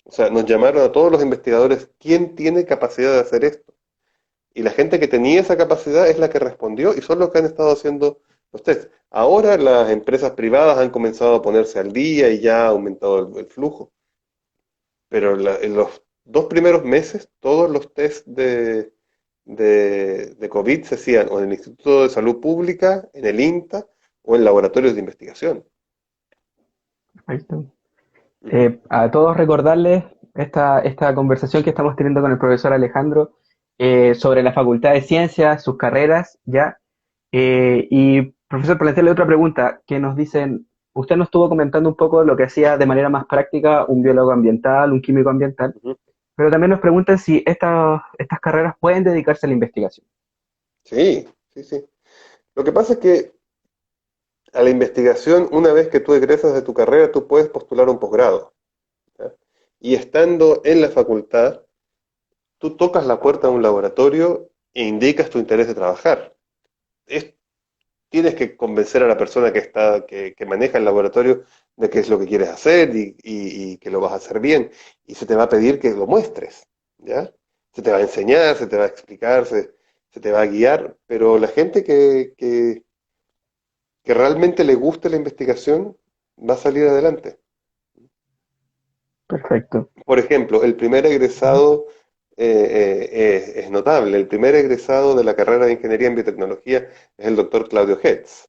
O sea, nos llamaron a todos los investigadores, ¿quién tiene capacidad de hacer esto? Y la gente que tenía esa capacidad es la que respondió y son los que han estado haciendo los tests. Ahora las empresas privadas han comenzado a ponerse al día y ya ha aumentado el flujo. Pero en los dos primeros meses todos los test de COVID se hacían o en el Instituto de Salud Pública, en el INTA o en laboratorios de investigación. Perfecto. Ujú, A todos recordarles esta conversación que estamos teniendo con el profesor Alejandro sobre la Facultad de Ciencias, sus carreras, ¿ya? Y profesor, plantearle otra pregunta que nos dicen, usted nos estuvo comentando un poco lo que hacía de manera más práctica un biólogo ambiental, un químico ambiental, ujú. pero también nos preguntan si estas carreras pueden dedicarse a la investigación. Sí, sí, sí. Lo que pasa es que a la investigación, una vez que tú egresas de tu carrera, tú puedes postular un posgrado. ¿Ya? Y estando en la facultad, tú tocas la puerta de un laboratorio e indicas tu interés de trabajar. Es- tienes que convencer a la persona que maneja el laboratorio de qué es lo que quieres hacer y que lo vas a hacer bien. Y se te va a pedir que lo muestres, ¿ya? Se te va a enseñar, se te va a explicar, se te va a guiar, pero la gente que realmente le guste la investigación va a salir adelante. Perfecto. Por ejemplo, el primer Ujú. egresado es notable. El primer egresado de la carrera de Ingeniería en Biotecnología es el doctor Claudio Hetz,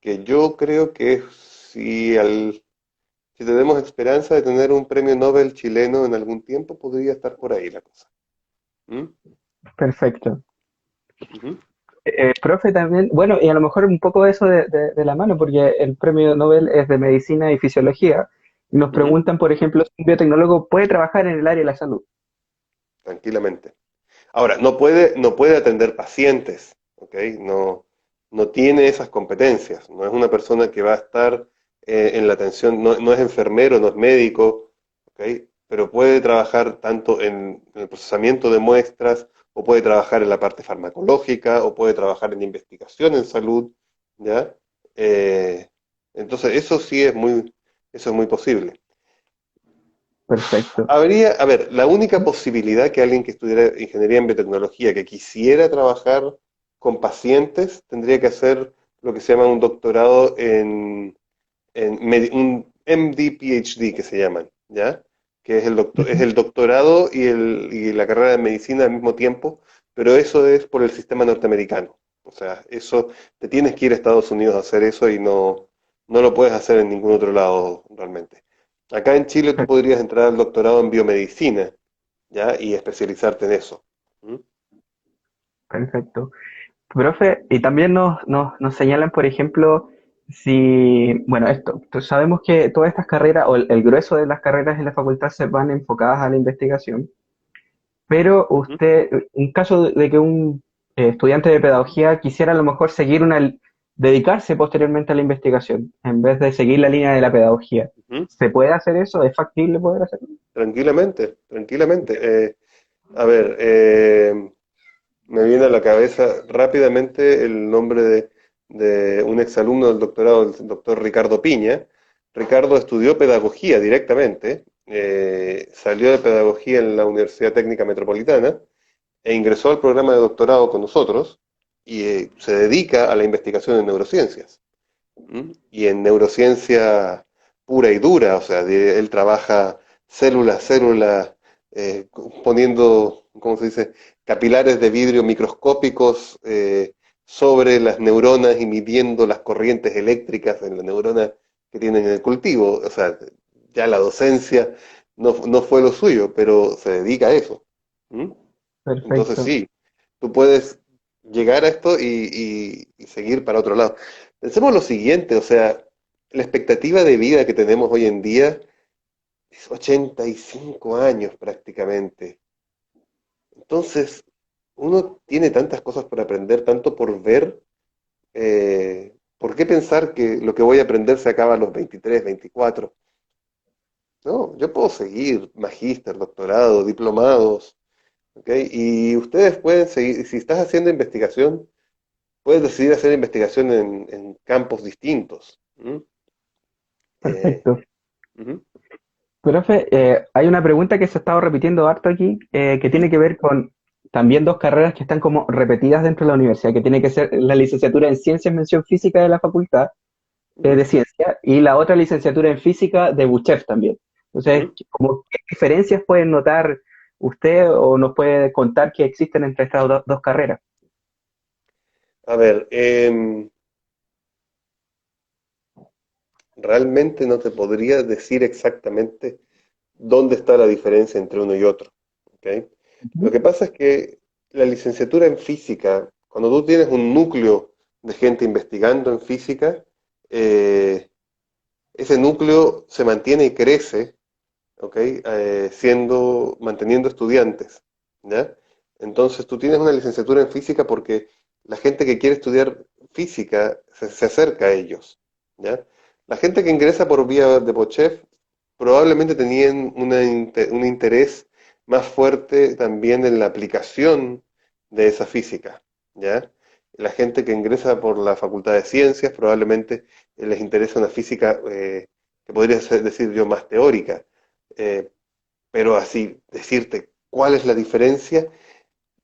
que yo creo que si tenemos esperanza de tener un premio Nobel chileno en algún tiempo, podría estar por ahí la cosa. ¿Mm? Perfecto. Ujú, Profe, también, bueno, y a lo mejor un poco eso de la mano, porque el premio Nobel es de medicina y fisiología, y nos ujú, preguntan, por ejemplo, si un biotecnólogo puede trabajar en el área de la salud. tranquilamente. Ahora, no puede atender pacientes, ¿ok? No tiene esas competencias, no es una persona que va a estar en la atención, no es enfermero, no es médico, ¿ok? Pero puede trabajar tanto en el procesamiento de muestras, o puede trabajar en la parte farmacológica, o puede trabajar en investigación en salud, ¿ya? Eh, entonces, eso es muy posible. Perfecto. A ver, la única posibilidad que alguien que estudiara ingeniería en biotecnología, que quisiera trabajar con pacientes, tendría que hacer lo que se llama un doctorado un MD-PhD que se llaman, ¿ya? Que es Ujú. el doctorado y la carrera de medicina al mismo tiempo, pero eso es por el sistema norteamericano. O sea, eso te tienes que ir a Estados Unidos a hacer eso y no lo puedes hacer en ningún otro lado realmente. Acá en Chile tú Per- podrías entrar al doctorado en biomedicina, ¿ya? Y especializarte en eso. ¿Mm? Perfecto. Profe, y también nos señalan, por ejemplo, si, bueno, sabemos que todas estas carreras, o el grueso de las carreras en la facultad se van enfocadas a la investigación. Pero Ujú. usted, en caso de que un estudiante de pedagogía quisiera a lo mejor dedicarse posteriormente a la investigación, en vez de seguir la línea de la pedagogía, Ujú. ¿se puede hacer eso? ¿Es factible poder hacerlo? Tranquilamente, tranquilamente. A ver, me viene a la cabeza rápidamente el nombre de un exalumno del doctorado, el doctor Ricardo Piña. Ricardo estudió pedagogía directamente, salió de pedagogía en la Universidad Técnica Metropolitana e ingresó al programa de doctorado con nosotros y se dedica a la investigación en neurociencias. ¿Mm? Y en neurociencia pura y dura, o sea, él trabaja célula a célula, poniendo, ¿cómo se dice?, capilares de vidrio microscópicos sobre las neuronas y midiendo las corrientes eléctricas en la neurona que tienen en el cultivo. O sea, ya la docencia no fue lo suyo, pero se dedica a eso. ¿Mm? Entonces Perfecto. sí, tú puedes llegar a esto y seguir para otro lado. Pensemos lo siguiente, o sea, la expectativa de vida que tenemos hoy en día es 85 años prácticamente. Entonces, uno tiene tantas cosas por aprender, tanto por ver, ¿por qué pensar que lo que voy a aprender se acaba a los 23, 24? No, yo puedo seguir magíster, doctorado, diplomados, ¿ok? Y ustedes pueden seguir, si estás haciendo investigación, puedes decidir hacer investigación en campos distintos. ¿Mm? Eh, Perfecto. ujú, Profe, hay una pregunta que se ha estado repitiendo harto aquí, que ujú, tiene que ver con también dos carreras que están como repetidas dentro de la universidad, que tiene que ser la licenciatura en Ciencias Mención Física de la facultad ujú, de Ciencia y la otra licenciatura en Física de Buchef también. Entonces, Ujú. como, ¿qué diferencias pueden notar usted o nos puede contar que existen entre estas dos carreras? A ver, realmente no te podría decir exactamente dónde está la diferencia entre uno y otro. ¿Ok? Lo Ujú. que pasa es que la licenciatura en física, cuando tú tienes un núcleo de gente investigando en física, eh, ese núcleo se mantiene y crece, ¿ok? Manteniendo estudiantes, ¿ya? Entonces tú tienes una licenciatura en física porque la gente que quiere estudiar física se acerca a ellos, ¿ya? La gente que ingresa por vía de Pochef probablemente tenían un interés más fuerte también en la aplicación de esa física, ¿ya? La gente que ingresa por la Facultad de Ciencias probablemente les interesa una física que podría decir yo más teórica, eh, pero así decirte cuál es la diferencia,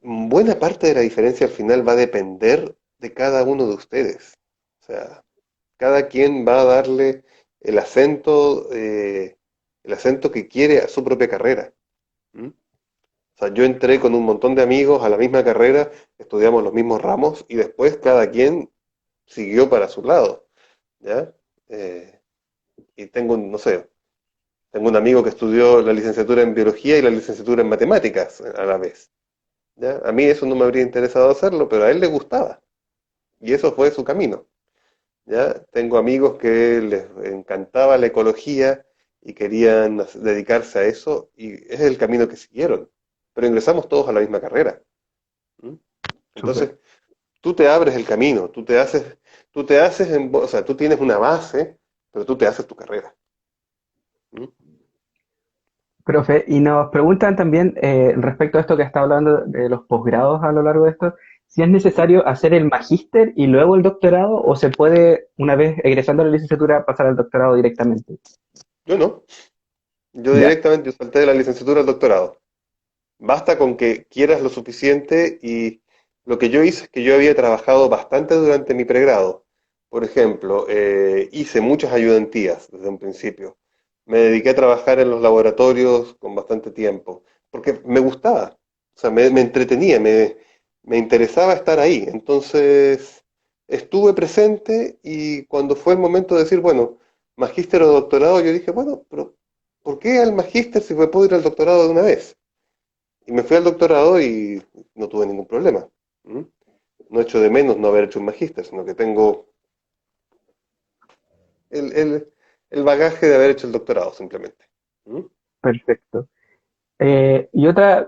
buena parte de la diferencia al final va a depender de cada uno de ustedes. O sea, cada quien va a darle el acento, eh, el acento que quiere a su propia carrera. ¿M? O sea, yo entré con un montón de amigos a la misma carrera, estudiamos los mismos ramos y después cada quien siguió para su lado, ¿ya? Eh, y tengo, no sé, tengo un amigo que estudió la licenciatura en biología y la licenciatura en matemáticas a la vez, ¿ya? A mí eso no me habría interesado hacerlo, pero a él le gustaba y eso fue su camino. ¿Ya? Tengo amigos que les encantaba la ecología y querían dedicarse a eso y ese es el camino que siguieron. Pero ingresamos todos a la misma carrera. ¿M? Súper. Entonces, tú te abres el camino, o sea, tú tienes una base, pero tú te haces tu carrera. ¿M? Profe, y nos preguntan también respecto a esto que está hablando de los posgrados a lo largo de esto, si es Ujú. necesario hacer el magíster y luego el doctorado o se puede, una vez egresando a la licenciatura, pasar al doctorado directamente. Yo no, yo ¿Ya? directamente yo salté de la licenciatura al doctorado. Basta con que quieras lo suficiente y lo que yo hice es que yo había trabajado bastante durante mi pregrado. Por ejemplo, hice muchas ayudantías desde un principio. Me dediqué a trabajar en los laboratorios con bastante tiempo, porque me gustaba, o sea, me entretenía, me interesaba estar ahí. Entonces, estuve presente y cuando fue el momento de decir, bueno, magíster o doctorado, yo dije, bueno, pero ¿por qué al magíster si me puedo ir al doctorado de una vez? Y me fui al doctorado y no tuve ningún problema. ¿M? No echo de menos no haber hecho un magíster, sino que tengo el, el, el bagaje de haber hecho el doctorado simplemente. ¿M? Perfecto. Y otra,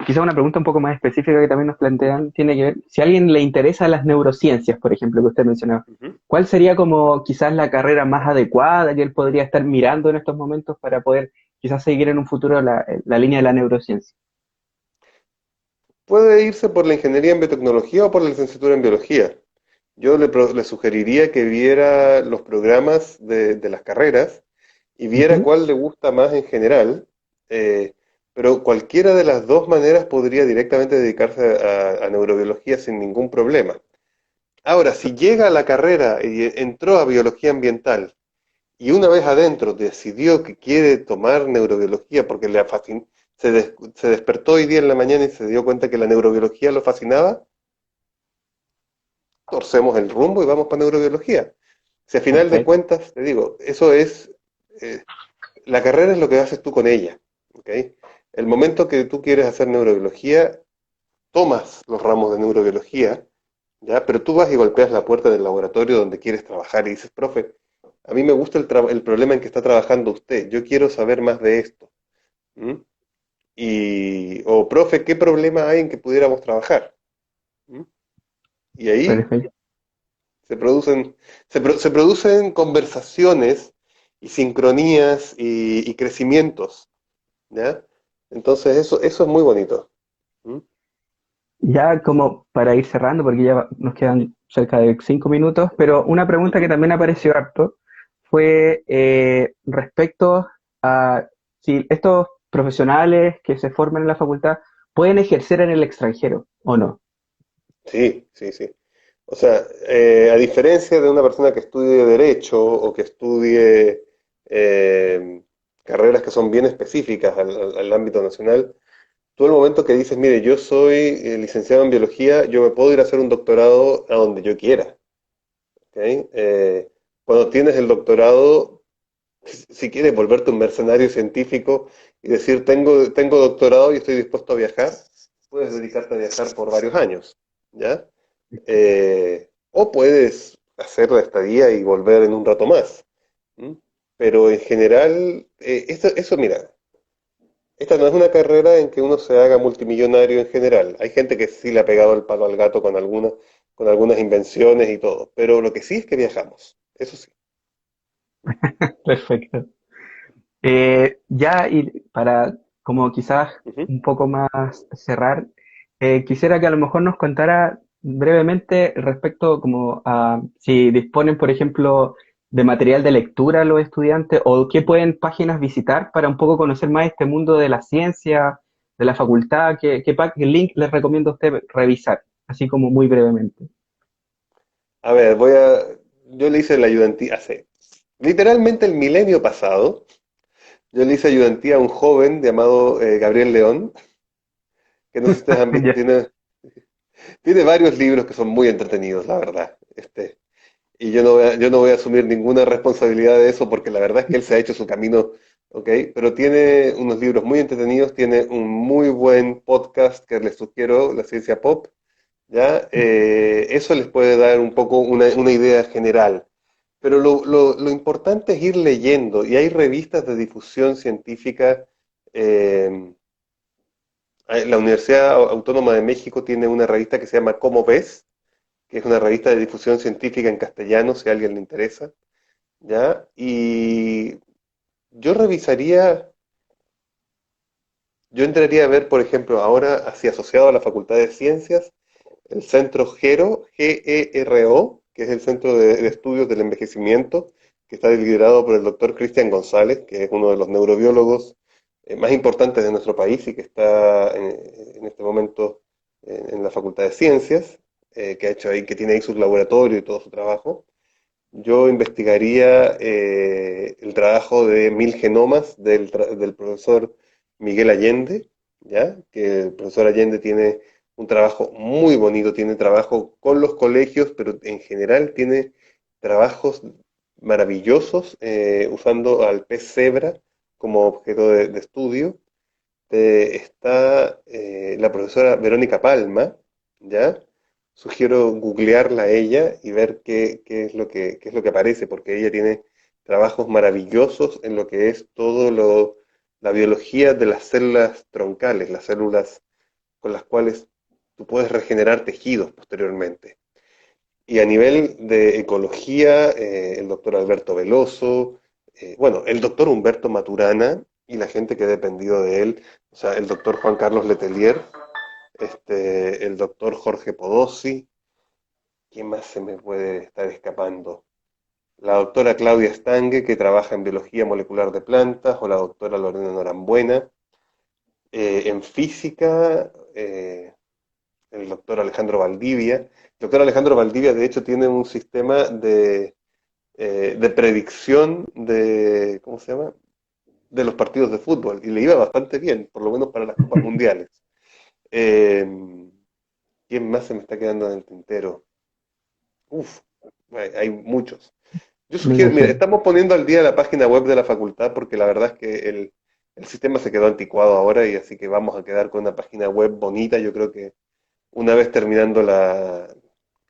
quizá una pregunta un poco más específica que también nos plantean, tiene que ver, si a alguien le interesa las neurociencias, por ejemplo, que usted mencionaba, Ujú. ¿cuál sería como quizás la carrera más adecuada que él podría estar mirando en estos momentos para poder quizás seguir en un futuro la línea de la neurociencia? Puede irse por la ingeniería en biotecnología o por la licenciatura en biología. Yo le sugeriría que viera los programas de las carreras y viera Ujú. cuál le gusta más en general, eh, pero cualquiera de las dos maneras podría directamente dedicarse a neurobiología sin ningún problema. Ahora, si llega a la carrera y entró a biología ambiental y una vez adentro decidió que quiere tomar neurobiología porque le fascinó, se despertó hoy día en la mañana y se dio cuenta que la neurobiología lo fascinaba, torcemos el rumbo y vamos para neurobiología. Si a final de Perfecto. cuentas, te digo, eso es, la carrera es lo que haces tú con ella, ¿ok? El momento que tú quieres hacer neurobiología, tomas los ramos de neurobiología, ¿ya? Pero tú vas y golpeas la puerta del laboratorio donde quieres trabajar y dices, profe, a mí me gusta el problema en que está trabajando usted, yo quiero saber más de esto. ¿M? O profe, ¿qué problema hay en que pudiéramos trabajar? ¿M? Y ahí Perfecto. se producen, se producen conversaciones y sincronías y crecimientos, ¿ya? Entonces eso es muy bonito. ¿M? Ya como para ir cerrando, porque ya nos quedan cerca de 5 minutos, pero una pregunta que Ujú. también apareció harto fue respecto a si estos profesionales que se forman en la facultad pueden ejercer en el extranjero o no. Sí, sí, sí. O sea, a diferencia de una persona que estudie derecho o que estudie eh, carreras que son bien específicas al ámbito nacional, tú al momento que dices, mire, yo soy licenciado en biología, yo me puedo ir a hacer un doctorado a donde yo quiera. ¿Ok? Cuando tienes el doctorado, si quieres volverte un mercenario científico y decir, tengo doctorado y estoy dispuesto a viajar, puedes dedicarte a viajar por varios años, ¿ya? O puedes hacer la estadía y volver en un rato más. ¿M? Pero en general, eso, mira, esta no es una carrera en que uno se haga multimillonario en general. Hay gente que sí le ha pegado el palo al gato con algunas invenciones y todo, pero lo que sí es que viajamos, eso sí. Perfecto. Ya, y para como quizás Ujú. un poco más cerrar, quisiera que a lo mejor nos contara brevemente respecto como a si disponen, por ejemplo, de material de lectura los estudiantes o qué pueden páginas visitar para un poco conocer más este mundo de la ciencia, de la facultad, qué link les recomiendo a usted revisar, así como muy brevemente. A ver, yo le hice la ayudantía hace, literalmente el milenio pasado, yo le hice ayudantía a un joven llamado Gabriel León, que no sé si ustedes han visto, Ya. tiene varios libros que son muy entretenidos, la verdad. Y yo no voy a asumir ninguna responsabilidad de eso porque la verdad es que él se ha hecho su camino, ¿ok? Pero tiene unos libros muy entretenidos, tiene un muy buen podcast que les sugiero, La Ciencia Pop, ¿ya? Eso les puede dar un poco una idea general. Pero lo importante es ir leyendo, y hay revistas de difusión científica. eh, la Universidad Autónoma de México tiene una revista que se llama ¿Cómo ves?, que es una revista de difusión científica en castellano, si a alguien le interesa, ¿ya? Y yo revisaría, yo entraría a ver, por ejemplo, ahora, así asociado a la Facultad de Ciencias, el Centro GERO, GERO, que es el Centro de Estudios del Envejecimiento, que está liderado por el doctor Cristian González, que es uno de los neurobiólogos más importantes de nuestro país y que está en este momento en la Facultad de Ciencias, que ha hecho ahí, que tiene ahí su laboratorio y todo su trabajo. Yo investigaría el trabajo de 1000 genomas del profesor Miguel Allende, ¿ya? Que el profesor Allende tiene un trabajo muy bonito, tiene trabajo con los colegios, pero en general tiene trabajos maravillosos usando al pez cebra como objeto de estudio. Está la profesora Verónica Palma, ¿ya? Sugiero googlearla a ella y ver qué es lo que aparece, porque ella tiene trabajos maravillosos en lo que es la biología de las células troncales, las células con las cuales tú puedes regenerar tejidos posteriormente. Y a nivel de ecología, el doctor Alberto Veloso, bueno, el doctor Humberto Maturana y la gente que ha dependido de él, o sea, el doctor Juan Carlos Letelier, el doctor Jorge Podossi, ¿quién más se me puede estar escapando? La doctora Claudia Stange, que trabaja en biología molecular de plantas, o la doctora Lorena Norambuena. En física, el doctor Alejandro Valdivia. El doctor Alejandro Valdivia, de hecho, tiene un sistema de predicción ¿cómo se llama? De los partidos de fútbol, y le iba bastante bien, por lo menos para las copas mundiales. Eh, ¿Quién más se me está quedando en el tintero? Uf, hay muchos. Yo Me sugiero, mira, imagino. estamos poniendo al día la página web de la facultad porque la verdad es que el sistema se quedó anticuado ahora y así que vamos a quedar con una página web bonita. Yo creo que una vez terminando la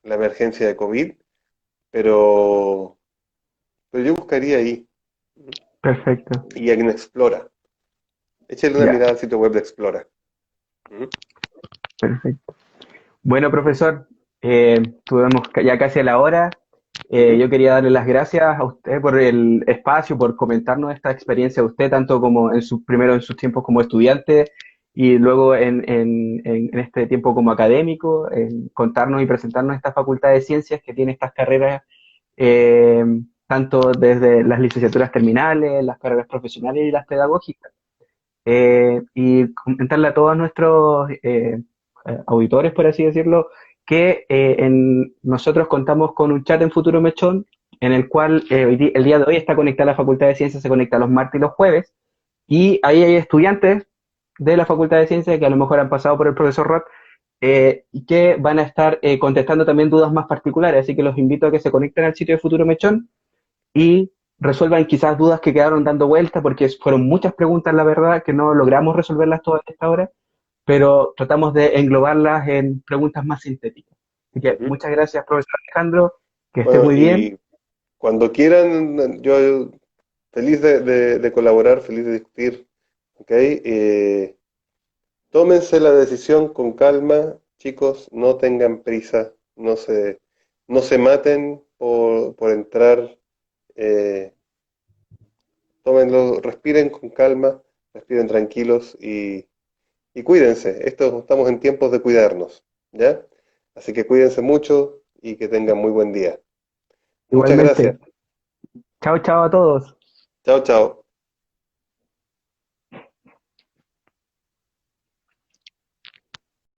emergencia de COVID, pero, pero yo buscaría ahí Perfecto. y en Explora. Échale una Ya, mirada al sitio web de Explora. ¿Mm? perfecto. Bueno, profesor, estuvimos ya casi a la hora. Ujú. Yo quería darle las gracias a usted por el espacio, por comentarnos esta experiencia de usted, tanto como primero en sus tiempos como estudiante y luego en este tiempo como académico, en contarnos y presentarnos esta facultad de ciencias que tiene estas carreras, eh, tanto desde las licenciaturas terminales, las carreras profesionales y las pedagógicas. Y comentarle a todos nuestros auditores, por así decirlo, que nosotros contamos con un chat en Futuro Mechón, en el cual el día de hoy está conectada la Facultad de Ciencias, se conecta los martes y los jueves, Y ahí hay estudiantes de la Facultad de Ciencias que a lo mejor han pasado por el profesor Roth y que van a estar contestando también dudas más particulares. Así que los invito a que se conecten al sitio de Futuro Mechón y resuelvan quizás dudas que quedaron dando vuelta, porque fueron muchas preguntas, la verdad, que no logramos resolverlas todas a esta hora, pero tratamos de englobarlas en preguntas más sintéticas. Así que Ujú. muchas gracias, profesor Alejandro, que esté Bueno, muy bien. y cuando quieran, yo feliz de colaborar, feliz de discutir, ¿ok? Tómense la decisión con calma, chicos, no tengan prisa, no se maten por entrar, eh, tómenlo, respiren con calma, respiren tranquilos y cuídense. Estamos en tiempos de cuidarnos, ¿ya? Así que cuídense mucho y que tengan muy buen día. Muchas gracias. Igualmente. Chao, chao a todos. Chao, chao.